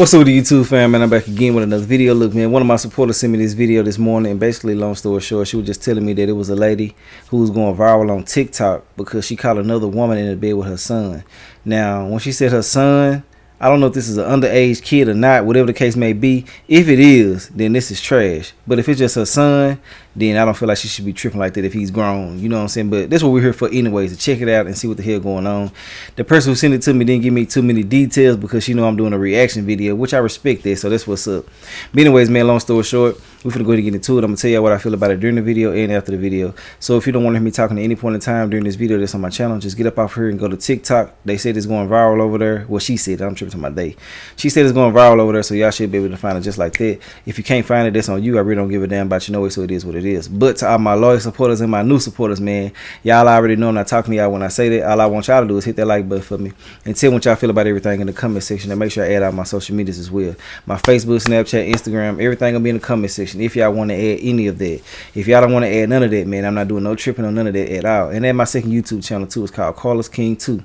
What's up with the YouTube fam, man? I'm back again with another video. Look, man, one of my supporters sent me this video this morning, and basically, long story short, she was just telling me that it was a lady who was going viral on TikTok because she caught another woman in the bed with her son. Now, when she said her son, I don't know if this is an underage kid or not, whatever the case may be. If it is, then this is trash. But if it's just her son, then I don't feel like she should be tripping like that if he's grown. You know what I'm saying? But that's what we're here for anyways, to check it out and see what the hell going on. The person who sent it to me didn't give me too many details because she know I'm doing a reaction video, which I respect that, so that's what's up. But anyways, man, long story short, we're finna go ahead and get into it. I'm gonna tell you what I feel about it during the video and after the video. So if you don't want to hear me talking at any point in time during this video that's on my channel, just get up off here and go to TikTok. They said it's going viral over there. Well, she said, I'm tripping to my day. She said it's going viral over there, so y'all should be able to find it just like that. If you can't find it, that's on you. I really don't give a damn about you, know it, so it is what it is. But to all my loyal supporters and my new supporters, man, y'all already know I'm not talking to y'all when I say that. All I want y'all to do is hit that like button for me and tell me what y'all feel about everything in the comment section, and make sure I add out my social medias as well. My Facebook, Snapchat, Instagram, everything will be in the comment section if y'all want to add any of that. If y'all don't want to add none of that, man, I'm not doing no tripping on none of that at all. And then my second YouTube channel too is called Carlos King 2.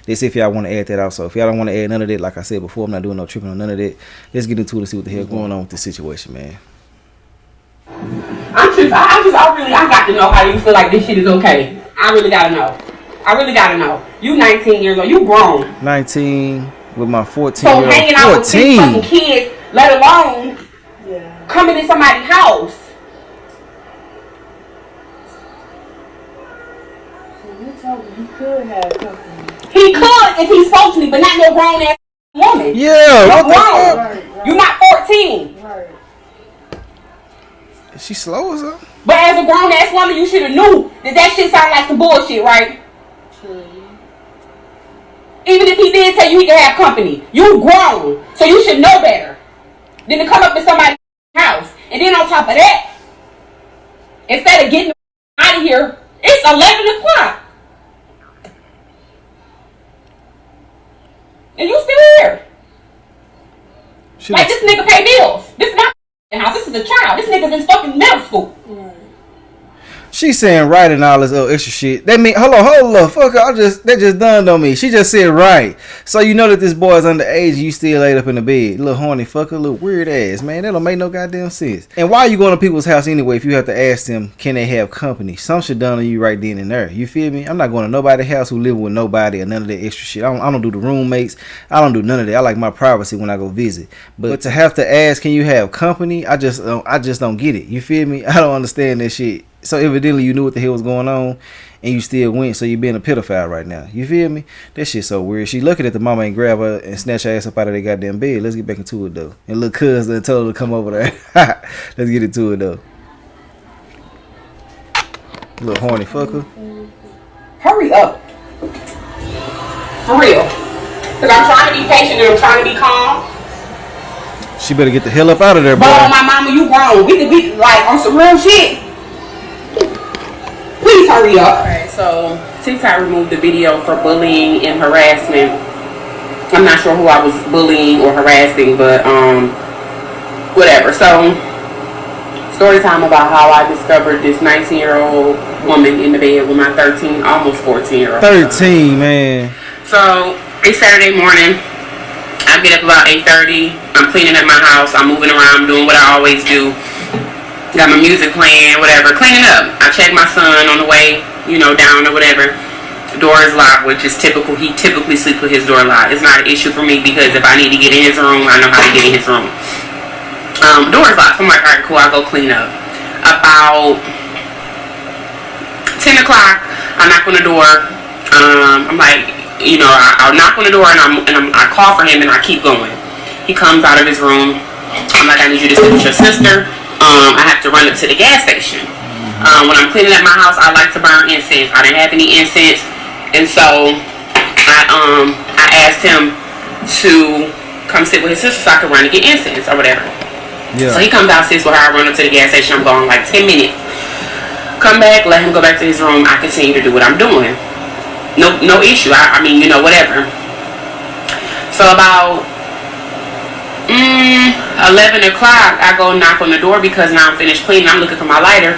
That's if y'all want to add that also. If y'all don't want to add none of that, like I said before, I'm not doing no tripping on none of that. Let's get into it and see what the hell going on with this situation, man. I got to know how you feel like this shit is okay. I really gotta know. You 19 years old. You grown. 19 with my 14-year-old. So hanging out with these fucking kids, let alone coming in somebody's house. You could have company. He could if he spoke to me, but not no grown ass woman. Yeah, you're grown. Right. You're not 14. Right. Is she slow or something? But as a grown ass woman, you should have knew that shit sounded like some bullshit, right? True. Even if he did tell you he could have company, you grown, so you should know better than to come up to somebody's house. And then on top of that, instead of getting out of here, it's 11 o'clock. And you still here. Like, this nigga pay bills. This is not house. This is a child. This nigga's in fucking middle school. Right. She's saying right and all this other extra shit. That mean, hold on, fuck her. That just dawned on me. She just said right. So you know that this boy is underage, you still laid up in the bed. Little horny fucker, little weird ass, man. That don't make no goddamn sense. And why are you going to people's house anyway if you have to ask them, can they have company? Some shit done on you right then and there. You feel me? I'm not going to nobody's house who live with nobody or none of that extra shit. I don't do the roommates. I don't do none of that. I like my privacy when I go visit. But to have to ask, can you have company? I just don't get it. You feel me? I don't understand that shit. So evidently you knew what the hell was going on and you still went, so you being a pedophile right now. You feel me? That shit so weird. She lucky that the mama ain't grab her and snatch her ass up out of that goddamn bed. Let's get back into it though. And little cuz done told her to come over there. Let's get into it though. Little horny fucker. Hurry up. For real. Because I'm trying to be patient and I'm trying to be calm. She better get the hell up out of there, boy. But my mama, you grown. We could be like on some real shit. Please hurry up. Alright, so TikTok removed the video for bullying and harassment. I'm not sure who I was bullying or harassing, but whatever. So story time about how I discovered this 19-year-old woman in the bed with my 13, almost 14-year-old. 13, man. So it's Saturday morning. I get up about 8:30. I'm cleaning up my house. I'm moving around, doing what I always do. Got my music playing, whatever, cleaning up. I check my son on the way, down or whatever. Door is locked, which is typical. He typically sleeps with his door locked. It's not an issue for me because if I need to get in his room, I know how to get in his room. Door is locked. So I'm like, all right, cool, I'll go clean up. About 10 o'clock, I knock on the door. I'm like, I'll knock on the door and I call for him and I keep going. He comes out of his room. I'm like, I need you to sit with your sister. I have to run up to the gas station. When I'm cleaning up my house, I like to burn incense. I didn't have any incense, and so I asked him to come sit with his sister so I could run and get incense or whatever. Yeah. So he comes out, sits with her. I run up to the gas station. I'm gone like 10 minutes. Come back, let him go back to his room. I continue to do what I'm doing. No issue. I mean, whatever. So about 11 o'clock, I go knock on the door because now I'm finished cleaning. I'm looking for my lighter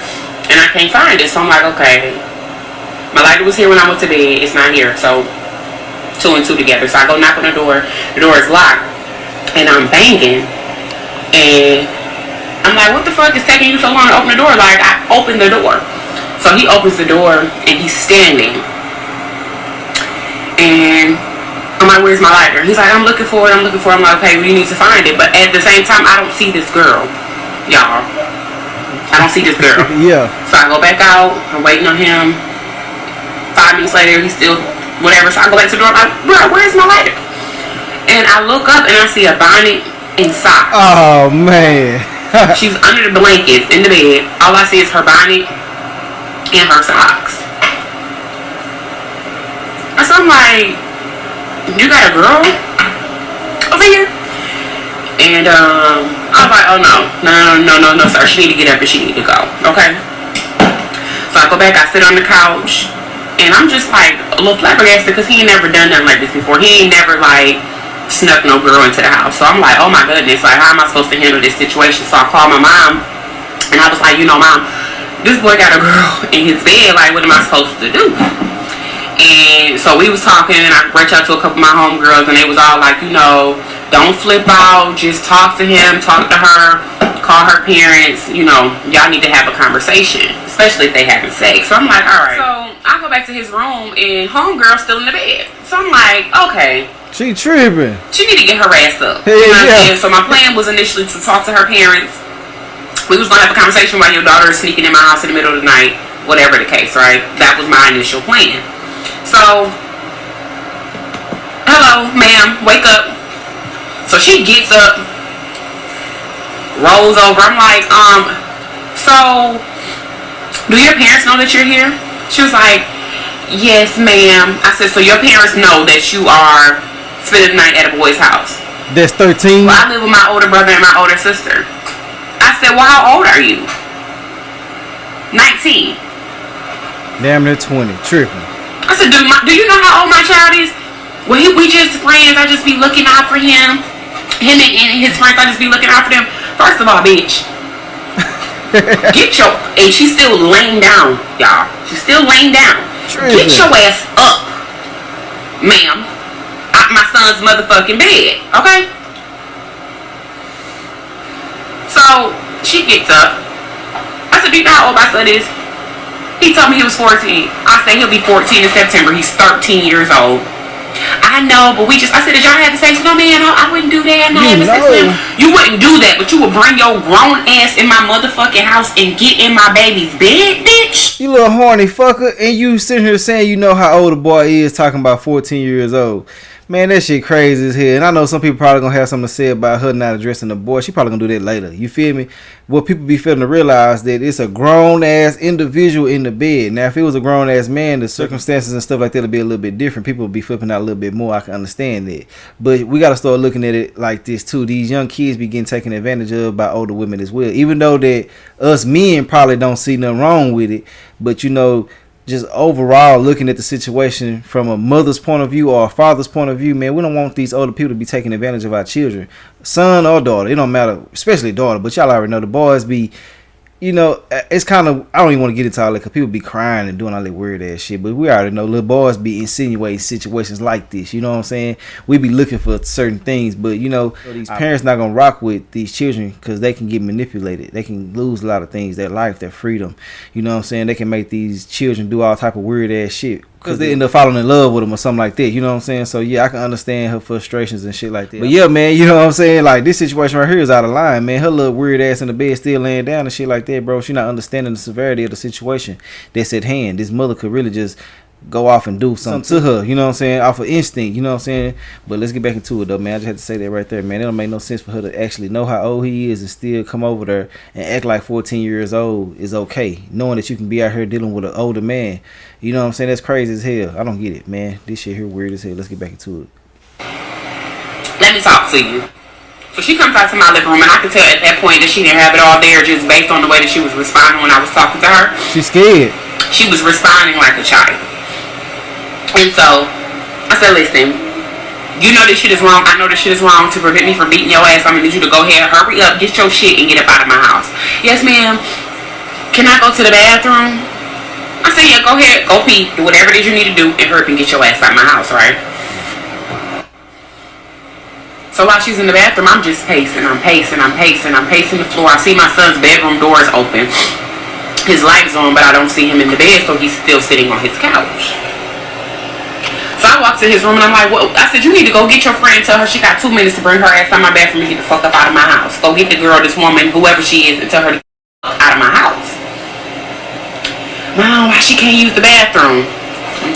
and I can't find it. So I'm like, okay, my lighter was here when I went to bed. It's not here. So 2 and 2 together. So I go knock on the door. The door is locked. and I'm banging, and I'm like, what the fuck is taking you so long to open the door? Like, I opened the door. So he opens the door, and he's standing, and I'm like, where's my lighter? He's like, I'm looking for it. I'm like, okay, well, you need to find it. But at the same time, I don't see this girl, y'all. I don't see this girl. Yeah. So I go back out. I'm waiting on him. 5 minutes later, he's still whatever. So I go back to the door. I'm like, bro, where's my lighter? And I look up, and I see a bonnet and socks. Oh, man. She's under the blankets in the bed. All I see is her bonnet and her socks. So I'm like, you got a girl over here? And I was like, oh no, sir. She need to get up and she need to go. Okay. So I go back, I sit on the couch, and I'm just like a little flabbergasted because he ain't never done nothing like this before. He ain't never like snuck no girl into the house. So I'm like, oh my goodness, like how am I supposed to handle this situation? So I called my mom, and I was like, you know, Mom, this boy got a girl in his bed. Like, what am I supposed to do? And so we was talking, and I reached out to a couple of my homegirls, and they was all like, you know, don't flip out, just talk to him, talk to her, call her parents, you know, y'all need to have a conversation, especially if they having sex. So I'm like, all right. So I go back to his room, and homegirl's still in the bed. So I'm like, okay. She tripping. She need to get her ass up. Hey, you know what I'm saying? yeah. So my plan was initially to talk to her parents. We was gonna have a conversation while your daughter is sneaking in my house in the middle of the night, whatever the case, right? That was my initial plan. So, hello, ma'am, wake up. So she gets up, rolls over. I'm like, so, do your parents know that you're here? She was like, yes, ma'am. I said, so your parents know that you are spending the night at a boy's house? That's 13? Well, I live with my older brother and my older sister. I said, well, how old are you? 19. Damn near 20. Tripping. I said, do you know how old my child is? Well, we just friends. I just be looking out for him. Him and his friends, I just be looking out for them. First of all, bitch, and she's still laying down, y'all. She's still laying down. Get your ass up, ma'am. Out my son's motherfucking bed, okay? So she gets up. I said, do you know how old my son is? He told me he was 14. I said he'll be 14 in September. He's 13 years old. I know, but I said, did y'all have sex? No, man, I wouldn't do that. No, you wouldn't do that, but you would bring your grown ass in my motherfucking house and get in my baby's bed, bitch. You little horny fucker, and you sitting here saying you know how old a boy is, talking about 14 years old. Man, that shit crazy as hell. And I know some people probably gonna have something to say about her not addressing the boy. She probably gonna do that later. You feel me? What people be failing to realize that it's a grown ass individual in the bed. Now, if it was a grown ass man, the circumstances and stuff like that would be a little bit different. People would be flipping out a little bit more. I can understand that. But we gotta start looking at it like this too. These young kids be getting taken advantage of by older women as well. Even though that us men probably don't see nothing wrong with it. But you know, just overall looking at the situation from a mother's point of view or a father's point of view, man, we don't want these older people to be taking advantage of our children, son or daughter. It don't matter, especially daughter, but y'all already know the boys be, you know, it's kind of, I don't even want to get into all that because people be crying and doing all that weird ass shit, but we already know little boys be insinuating situations like this, you know what I'm saying? We be looking for certain things, but you know, these parents not gonna rock with these children because they can get manipulated. They can lose a lot of things, their life, their freedom, you know what I'm saying? They can make these children do all type of weird ass shit because they end up falling in love with them or something like that, you know what I'm saying? So yeah, I can understand her frustrations and shit like that. But yeah, man, you know what I'm saying? Like, this situation right here is out of line, man. Her little weird ass in the bed still laying down and shit like that, bro. She not understanding the severity of the situation that's at hand. This mother could really just go off and do something to her, you know what I'm saying, off of instinct, you know what I'm saying? But let's get back into it though, man. I just had to say that right there, man. It don't make no sense for her to actually know how old he is and still come over there and act like 14 years old is okay, knowing that you can be out here dealing with an older man. You know what I'm saying? That's crazy as hell. I don't get it, man. This shit here weird as hell. Let's get back into it. Let me talk to you. So she comes out to my living room, and I could tell at that point that she didn't have it all there just based on the way that she was responding when I was talking to her. She's scared. She was responding like a child. And so I said, listen, you know this shit is wrong. I know this shit is wrong. To prevent me from beating your ass, I'm going to need you to go ahead, hurry up, get your shit, and get up out of my house. Yes, ma'am. Can I go to the bathroom? I said, yeah, go ahead, go pee, do whatever it is you need to do, and hurry up and get your ass out of my house, right? So while she's in the bathroom, I'm just pacing. I'm pacing the floor. I see my son's bedroom door is open. His light is on, but I don't see him in the bed, so he's still sitting on his couch. So I walked to his room and I'm like, well, I said, you need to go get your friend, tell her she got 2 minutes to bring her ass out of my bathroom and get the fuck up out of my house. Go get the girl, this woman, whoever she is, and tell her to get the fuck out of my house. Mom, why she can't use the bathroom?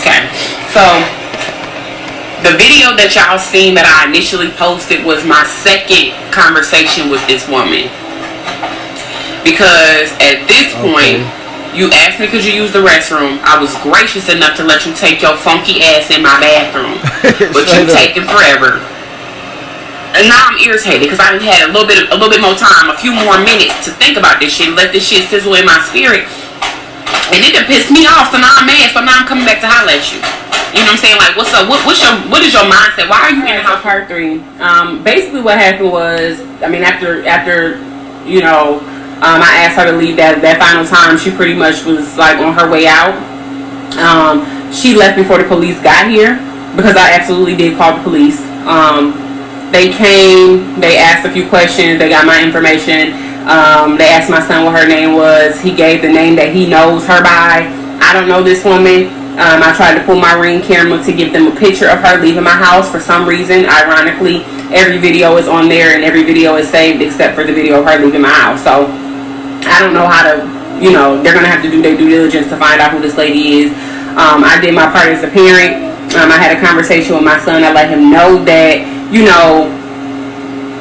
Okay, so the video that y'all seen that I initially posted was my second conversation with this woman. Because at this point, you asked me could you use the restroom. I was gracious enough to let you take your funky ass in my bathroom. But you taking forever. And now I'm irritated because I had a little bit more time, a few more minutes to think about this shit, let this shit sizzle in my spirit. And it done pissed me off, so now I'm mad, so now I'm coming back to holler at you. You know what I'm saying? Like, what's up? What is your mindset? Why are you in the house? Part 3. Basically what happened was, I mean, after you know, I asked her to leave that final time. She pretty much was like on her way out. She left before the police got here because I absolutely did call the police. They came, they asked a few questions, they got my information. They asked my son what her name was. He gave the name that he knows her by. I don't know this woman. I tried to pull my Ring camera to give them a picture of her leaving my house. For some reason, ironically, every video is on there and every video is saved except for the video of her leaving my house. So I don't know how to, you know, they're going to have to do their due diligence to find out who this lady is. I did my part as a parent. I had a conversation with my son. I let him know that, you know,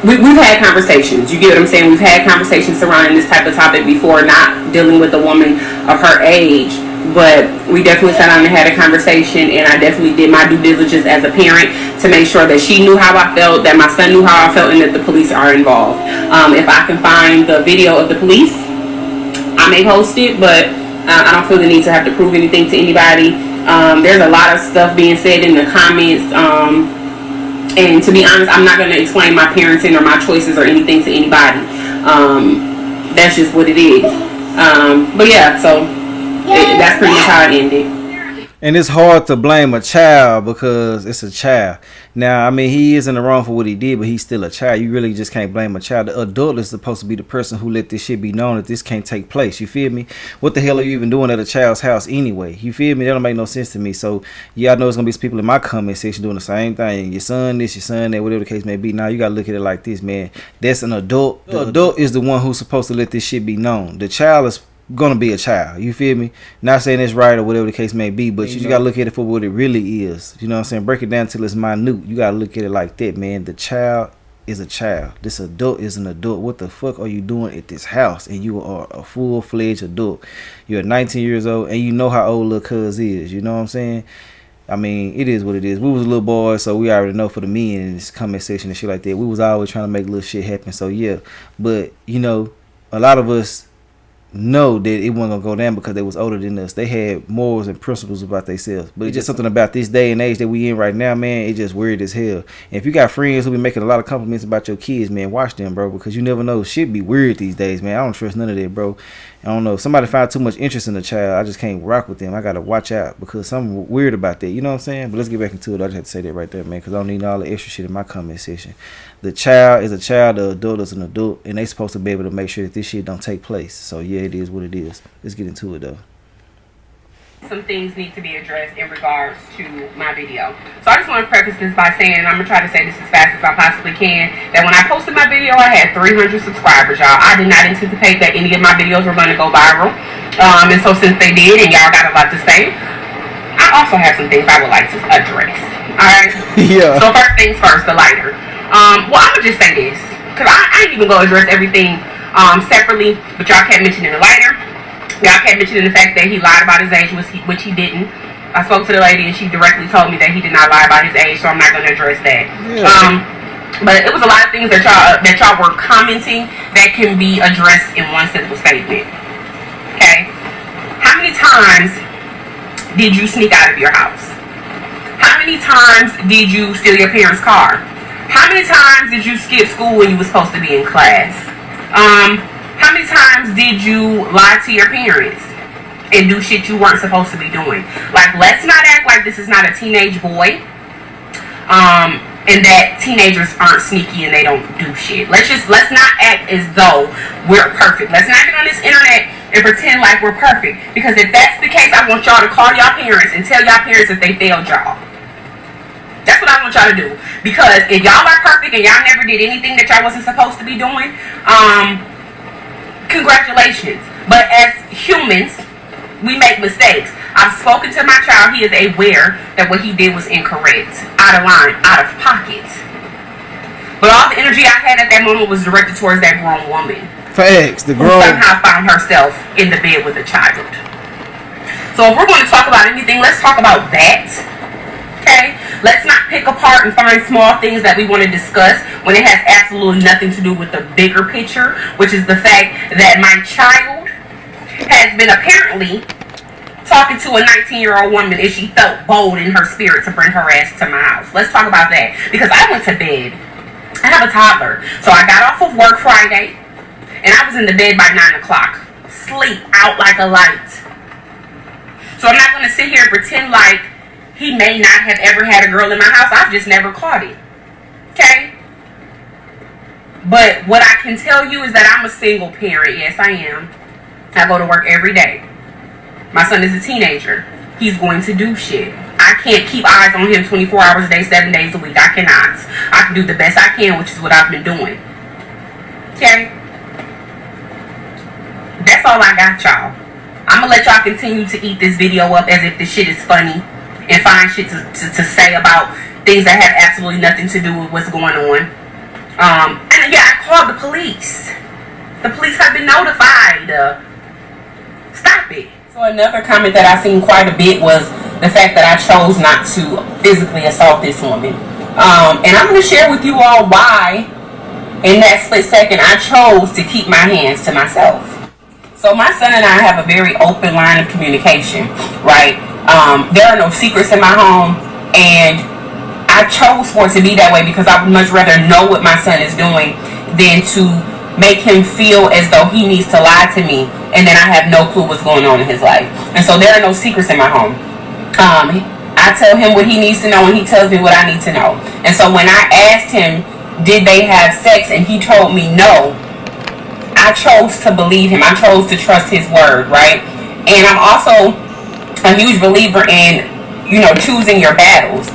we've had conversations. You get what I'm saying? We've had conversations surrounding this type of topic before, not dealing with a woman of her age. But we definitely sat down and had a conversation, and I definitely did my due diligence as a parent to make sure that she knew how I felt, that my son knew how I felt, and that the police are involved. If I can find the video of the police, I may post it, but I don't feel the need to have to prove anything to anybody. There's a lot of stuff being said in the comments, and to be honest, I'm not going to explain my parenting or my choices or anything to anybody. That's just what it is. But yeah, so that's pretty much how it ended. And it's hard to blame a child because it's a child. Now, I mean, he is in the wrong for what he did, but he's still a child. You really just can't blame a child. The adult is supposed to be the person who let this shit be known that this can't take place. You feel me? What the hell are you even doing at a child's house anyway? You feel me? That don't make no sense to me. So, yeah, I know it's going to be some people in my comment section doing the same thing. Your son this, your son that, whatever the case may be. Now, you got to look at it like this, man. That's an adult. The adult is the one who's supposed to let this shit be known. The child is gonna be a child. You feel me? Not saying it's right or whatever the case may be, but you gotta look at it for what it really is. You know what I'm saying? Break it down till it's minute. You gotta look at it like that, man. The child is a child. This adult is an adult. What the fuck are you doing at this house? And you are a full-fledged adult. You're 19 years old and you know how old little cuz is. You know what I'm saying? I mean, it is what it is. We was little boys, so we already know for the men in this comment section and shit like that. We was always trying to make little shit happen. So yeah, but you know, a lot of us know that it wasn't gonna go down because they was older than us. They had morals and principles about themselves. But it's just something about this day and age that we in right now, man. It's just weird as hell. And if you got friends who be making a lot of compliments about your kids, man, watch them, bro, because you never know. Shit be weird these days, man. I don't trust none of that, bro. I don't know. If somebody find too much interest in a child, I just can't rock with them. I gotta watch out because something weird about that. You know what I'm saying? But let's get back into it. I just had to say that right there, man, because I don't need all the extra shit in my comment section. The child is a child, the adult is an adult, and they supposed to be able to make sure that this shit don't take place. So yeah, it is what it is. Let's get into it though. Some things need to be addressed in regards to my video. So I just want to preface this by saying, and I'm going to try to say this as fast as I possibly can, that when I posted my video, I had 300 subscribers, y'all. I did not anticipate that any of my videos were going to go viral. And so since they did, and y'all got a lot to say, I also have some things I would like to address. Alright? Yeah. So first things first, the lighter. Well, I'm going to just say this, because I ain't even going to address everything separately, but y'all kept mentioning the lighter. Y'all kept mentioning the fact that he lied about his age, which he didn't. I spoke to the lady and she directly told me that he did not lie about his age, so I'm not going to address that. Yeah. But it was a lot of things that y'all were commenting that can be addressed in one simple statement. Okay? How many times did you sneak out of your house? How many times did you steal your parents' car? How many times did you skip school when you were supposed to be in class? How many times did you lie to your parents and do shit you weren't supposed to be doing? Like, let's not act like this is not a teenage boy. and that teenagers aren't sneaky and they don't do shit. Let's not act as though we're perfect. Let's not get on this internet and pretend like we're perfect. Because if that's the case, I want y'all to call y'all parents and tell y'all parents that they failed y'all. That's what I want y'all to do. Because if y'all are perfect and y'all never did anything that y'all wasn't supposed to be doing, congratulations. But as humans, we make mistakes. I've spoken to my child. He is aware that what he did was incorrect, out of line, out of pocket. But all the energy I had at that moment was directed towards that grown woman. Facts, the who grown. somehow found herself in the bed with a child. So if we're going to talk about anything, let's talk about that. Okay? Let's not pick apart and find small things that we want to discuss when it has absolutely nothing to do with the bigger picture, which is the fact that my child has been apparently talking to a 19-year-old woman and she felt bold in her spirit to bring her ass to my house. Let's talk about that. Because I went to bed. I have a toddler. So I got off of work Friday and I was in the bed by 9 o'clock. Sleep out like a light. So I'm not going to sit here and pretend like he may not have ever had a girl in my house. I've just never caught it. Okay? But what I can tell you is that I'm a single parent. Yes, I am. I go to work every day. My son is a teenager. He's going to do shit. I can't keep eyes on him 24 hours a day, 7 days a week. I cannot. I can do the best I can, which is what I've been doing. Okay? That's all I got, y'all. I'm going to let y'all continue to eat this video up as if this shit is funny and find shit to say about things that have absolutely nothing to do with what's going on. And yeah, I called the police. The police have been notified. Stop it. So another comment that I seen quite a bit was the fact that I chose not to physically assault this woman. And I'm going to share with you all why in that split second I chose to keep my hands to myself. So my son and I have a very open line of communication, right? There are no secrets in my home, and I chose for it to be that way because I would much rather know what my son is doing than to make him feel as though he needs to lie to me and then I have no clue what's going on in his life. And so there are no secrets in my home. I tell him what he needs to know and he tells me what I need to know. And so when I asked him, did they have sex, and he told me no, I chose to believe him. I chose to trust his word, right? And I'm also a huge believer in, choosing your battles.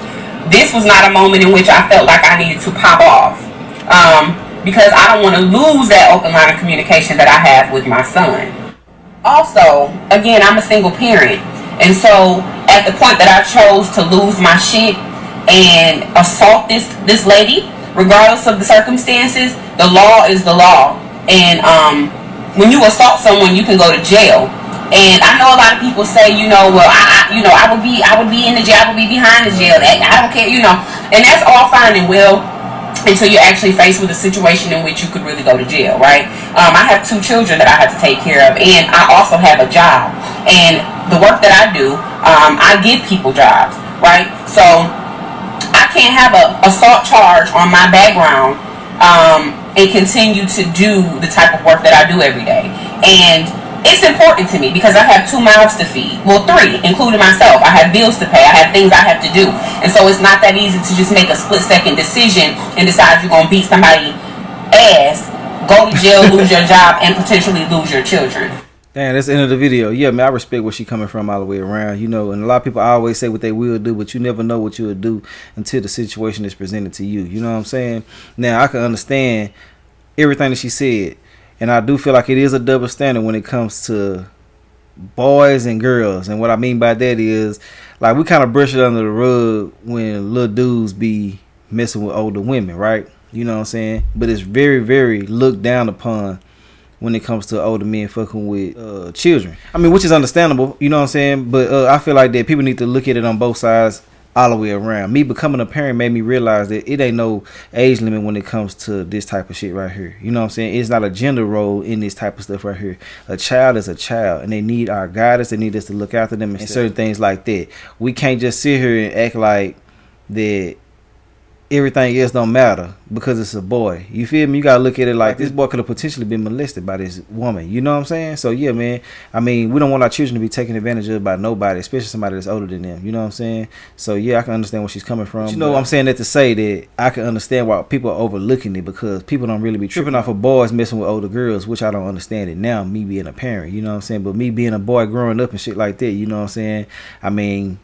This was not a moment in which I felt like I needed to pop off. Because I don't want to lose that open line of communication that I have with my son. Also, again, I'm a single parent. And so, at the point that I chose to lose my shit and assault this lady, regardless of the circumstances, the law is the law. And when you assault someone, you can go to jail. And I know a lot of people say, well, I would be in the jail, I would be behind the jail. I don't care, and that's all fine and well until you're actually faced with a situation in which you could really go to jail, right? I have 2 children that I have to take care of, and I also have a job. And the work that I do, I give people jobs, right? So I can't have an assault charge on my background and continue to do the type of work that I do every day. And it's important to me because I have 2 mouths to feed. Well, 3, including myself. I have bills to pay. I have things I have to do. And so it's not that easy to just make a split-second decision and decide you're going to beat somebody's ass, go to jail, lose your job, and potentially lose your children. Damn, that's the end of the video. Yeah, man, I respect where she coming from all the way around, and a lot of people always say what they will do, but you never know what you'll do until the situation is presented to you. You know what I'm saying? Now, I can understand everything that she said, and I do feel like it is a double standard when it comes to boys and girls. And what I mean by that is, like, we kind of brush it under the rug when little dudes be messing with older women, right? You know what I'm saying? But it's very, very looked down upon when it comes to older men fucking with children. I mean, which is understandable, you know what I'm saying? But I feel like that people need to look at it on both sides all the way around. Me becoming a parent made me realize that it ain't no age limit when it comes to this type of shit right here. You know what I'm saying? It's not a gender role in this type of stuff right here. A child is a child, and they need our guidance. They need us to look after them and certain things like that. We can't just sit here and act like that everything else don't matter because it's a boy. You feel me? You gotta look at it like this boy could have potentially been molested by this woman. You know what I'm saying? So yeah, man. I mean, we don't want our children to be taken advantage of by nobody, especially somebody that's older than them. You know what I'm saying? So yeah, I can understand where she's coming from. But you know, I'm saying that to say that I can understand why people are overlooking it, because people don't really be tripping off of boys messing with older girls, which I don't understand it now, me being a parent. You know what I'm saying? But me being a boy growing up and shit like that, you know what I'm saying? I mean,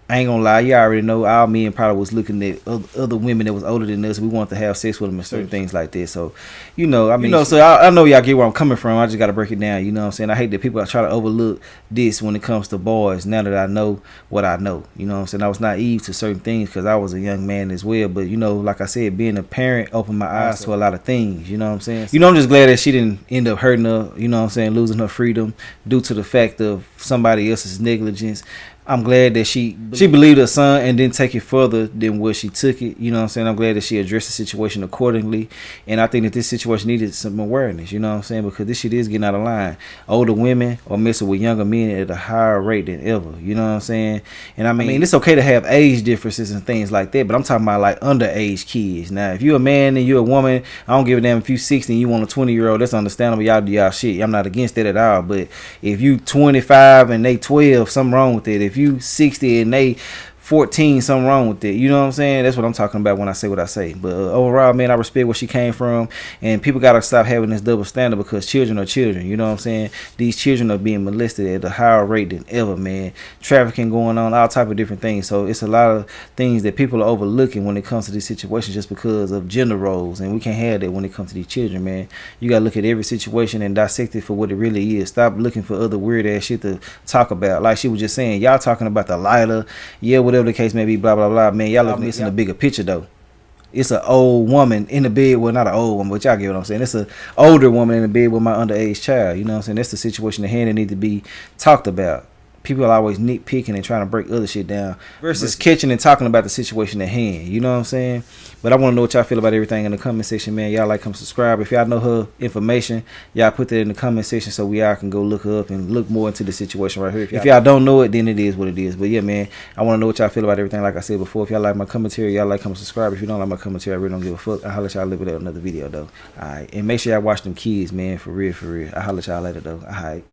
I ain't gonna lie, you already know our men probably was looking at other women that was older than us. We wanted to have sex with them and certain things like that. So, you know, I mean, so I know y'all get where I'm coming from. I just gotta break it down. You know what I'm saying? I hate that people try to overlook this when it comes to boys. Now that I know what I know, you know what I'm saying? I was naive to certain things because I was a young man as well. But you know, like I said, being a parent opened my eyes to a lot of things. You know what I'm saying? You know, I'm just glad that she didn't end up hurting her. You know what I'm saying? Losing her freedom due to the fact of somebody else's negligence. I'm glad that she believed her son and didn't take it further than where she took it. You know what I'm saying? I'm glad that she addressed the situation accordingly. And I think that this situation needed some awareness, you know what I'm saying? Because this shit is getting out of line. Older women are messing with younger men at a higher rate than ever. You know what I'm saying? And I mean, it's okay to have age differences and things like that, but I'm talking about like underage kids. Now, if you're a man and you're a woman, I don't give a damn if you 60 and you want a 20-year-old, that's understandable. Y'all do y'all shit. I'm not against that at all. But if you 25 and they 12, something wrong with it. If you 60 and they 14, something wrong with it. You know what I'm saying? That's what I'm talking about when I say what I say. But overall, man, I respect where she came from. And people got to stop having this double standard, because children are children. You know what I'm saying? These children are being molested at a higher rate than ever, man. Trafficking going on, all type of different things. So it's a lot of things that people are overlooking when it comes to these situations just because of gender roles. And we can't have that when it comes to these children, man. You got to look at every situation and dissect it for what it really is. Stop looking for other weird ass shit to talk about. Like she was just saying, y'all talking about the lighter, yeah, whatever the case may be, blah blah blah, man. Y'all are missing the bigger picture though. It's an old woman in the bed, well, not an old woman, but y'all get what I'm saying. It's an older woman in the bed with my underage child. You know what I'm saying? That's the situation at hand that need to be talked about. People are always nitpicking and trying to break other shit down versus catching and talking about the situation at hand. You know what I'm saying? But I want to know what y'all feel about everything in the comment section, man. Y'all like, come subscribe. If y'all know her information, y'all put that in the comment section so we all can go look her up and look more into the situation right here. If y'all don't know it, then it is what it is. But yeah, man, I want to know what y'all feel about everything. Like I said before, if y'all like my commentary, y'all like, come subscribe. If you don't like my commentary, I really don't give a fuck. I'll holler at y'all later with another video though. Alright, and make sure y'all watch them kids, man, for real, for real. I'll holler at y'all later though. Alright.